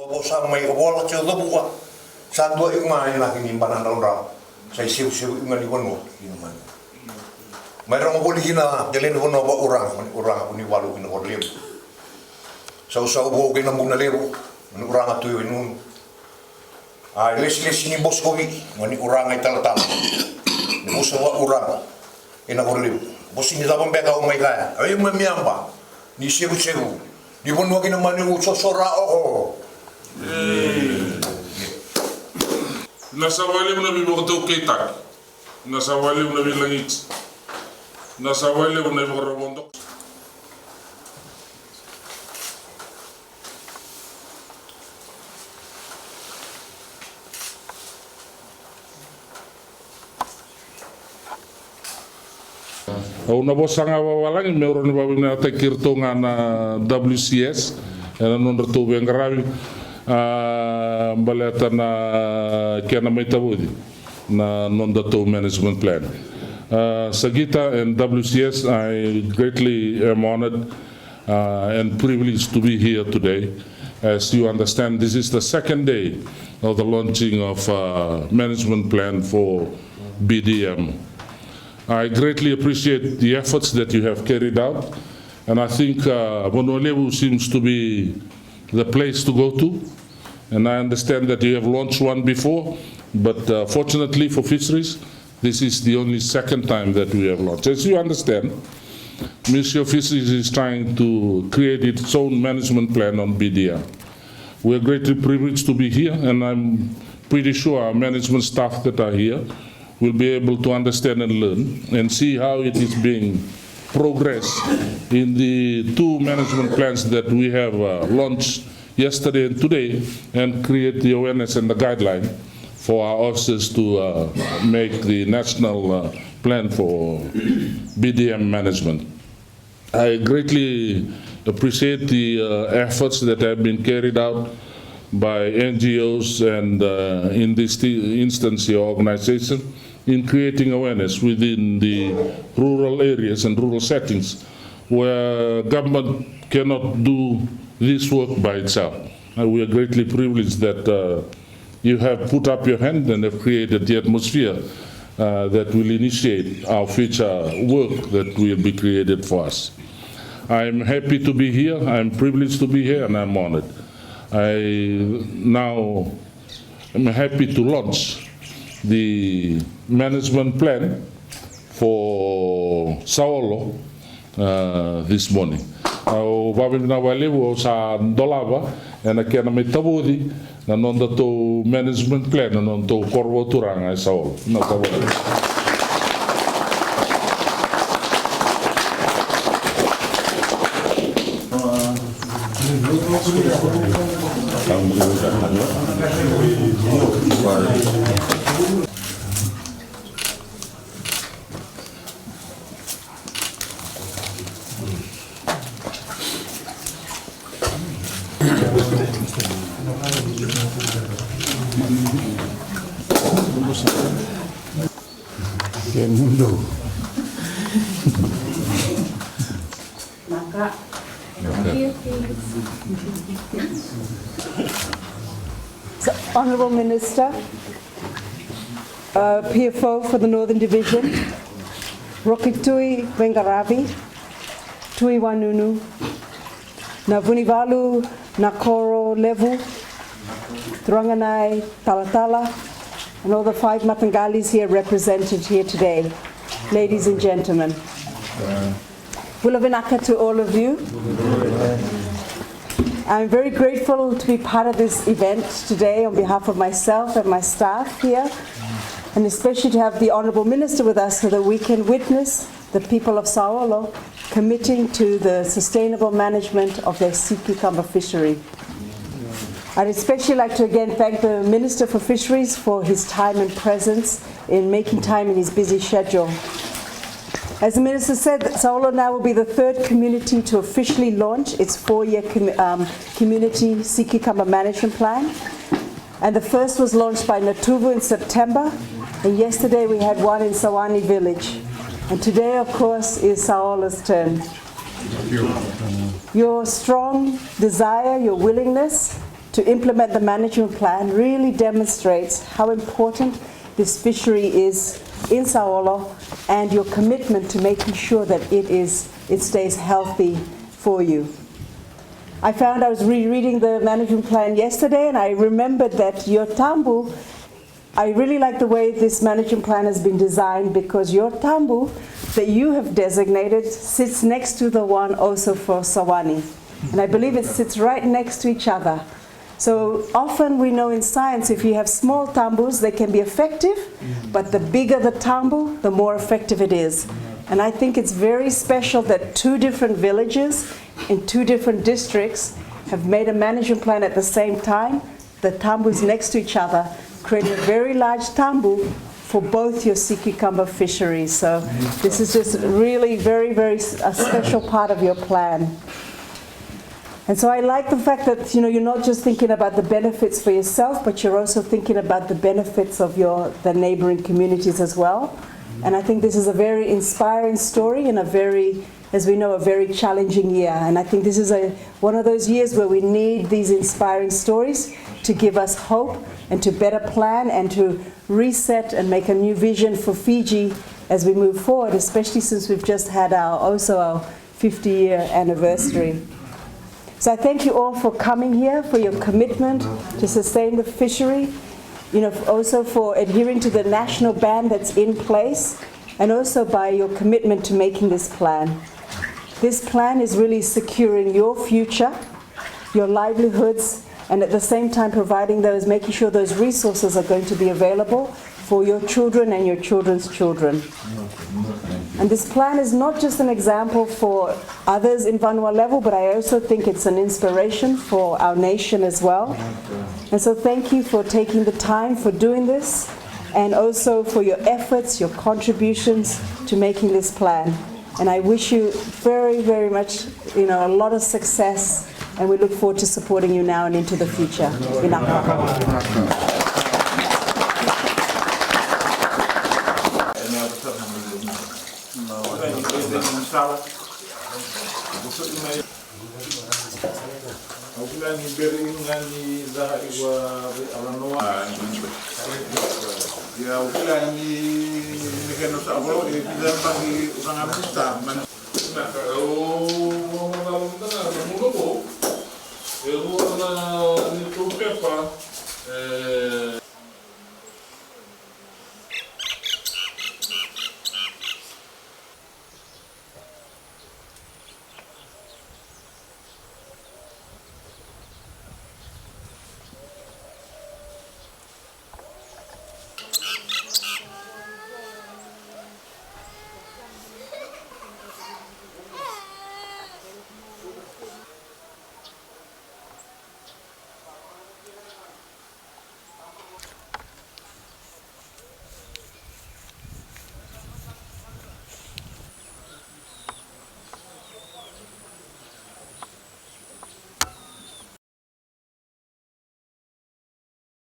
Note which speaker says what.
Speaker 1: Sa may wala siya buka. Sa dua yung mga nakin imbanan daw raw. Sa siw-siw yung ngaliwan mo. Mayroong mabuli na jalin ko na ba urang ako ni walu kinakorlim. Sa usaw ko kinambong na lebo. Urang at tuyo nun. Les-les ni bos ko ni urang ay talatal. Ni bos wa urang. Kinakorlim. Bos ini tapang beka umay kaya. Ay mamiyamba. Ni siw-siw. Di mo nuwagin naman yung usosora ako.
Speaker 2: Nasa wali mo na bibukto kay tak. Nasa wali mo na bilangit. Nasa wali mo na bibukto. Una bosanga wawalang meron na babing na takirto nga na WCS na nung ratu bengarabi baleta na kena may tabudi na non-dato management plan. Sagita and WCS, I greatly am honored and privileged to be here today. As you understand, this is the second day of the launching of management plan for BDM. I greatly appreciate the efforts that you have carried out, and I think Bonolewu seems to be the place to go to. And I understand that you have launched one before, but fortunately for Fisheries, this is the only second time that we have launched. As you understand, Ministry of Fisheries is trying to create its own management plan on BDM. We are greatly privileged to be here, and I'm pretty sure our management staff that are here will be able to understand and learn and see how it is being progressed in the two management plans that we have launched yesterday and today, and create the awareness and the guideline for our officers to make the national plan for BDM management. I greatly appreciate the efforts that have been carried out by NGOs and in this instance your organization in creating awareness within the rural areas and rural settings where government cannot do this work by itself. And we are greatly privileged that you have put up your hand and have created the atmosphere that will initiate our future work that will be created for us. I'm happy to be here, I'm privileged to be here, and I'm honored. I now am happy to launch the management plan for Saolo this morning. O vavim na walewo sa dolava na kena may tabudi na nonda to management plan na nonda to korwo turanga Saolo. Na tabudi.
Speaker 3: Que mundo.
Speaker 4: So, Honourable Minister, PFO for the Northern Division, Rokitui Wengaravi, Tui Wanunu, Navunivalu, Nakoro Levu, Thranganai, Talatala, and all the 5 Matangalis here represented here today. Ladies and gentlemen, Bulavinaka to all of you. I'm very grateful to be part of this event today on behalf of myself and my staff here, and especially to have the Honourable Minister with us so that we can witness the people of Saolo committing to the sustainable management of their sea cucumber fishery. I'd especially like to again thank the Minister for Fisheries for his time and presence in making time in his busy schedule. As the Minister said, Saolo now will be the 3rd community to officially launch its 4-year community sea cucumber management plan. And the first was launched by Natuvu in September, and yesterday we had one in Sawani village. And today, of course, is Saolo's turn. Your strong desire, your willingness to implement the management plan really demonstrates how important this fishery is in Saolo and your commitment to making sure that it stays healthy for you. I found I was rereading the management plan yesterday, and I remembered that your tambu, I really like the way this management plan has been designed, because your tambu that you have designated sits next to the one also for Sawani. And I believe it sits right next to each other. So often we know in science, if you have small tambus, they can be effective, but the bigger the tambu, the more effective it is. And I think it's very special that 2 different villages in 2 different districts have made a management plan at the same time. The tambus next to each other, creating a very large tambu for both your sea cucumber fisheries. So this is just really very, very a special part of your plan. And so I like the fact that you're not just thinking about the benefits for yourself, but you're also thinking about the benefits of the neighboring communities as well. And I think this is a very inspiring story in a very, as we know, a very challenging year. And I think this is one of those years where we need these inspiring stories to give us hope and to better plan and to reset and make a new vision for Fiji as we move forward, especially since we've just had our 50-year anniversary. So I thank you all for coming here, for your commitment to sustain the fishery, also for adhering to the national ban that's in place, and also by your commitment to making this plan. This plan is really securing your future, your livelihoods, and at the same time making sure those resources are going to be available for your children and your children's children. And this plan is not just an example for others in Vanua level, but I also think it's an inspiration for our nation as well. And so thank you for taking the time for doing this, and also for your efforts, your contributions to making this plan. And I wish you very, very much, a lot of success, and we look forward to supporting you now and into the future.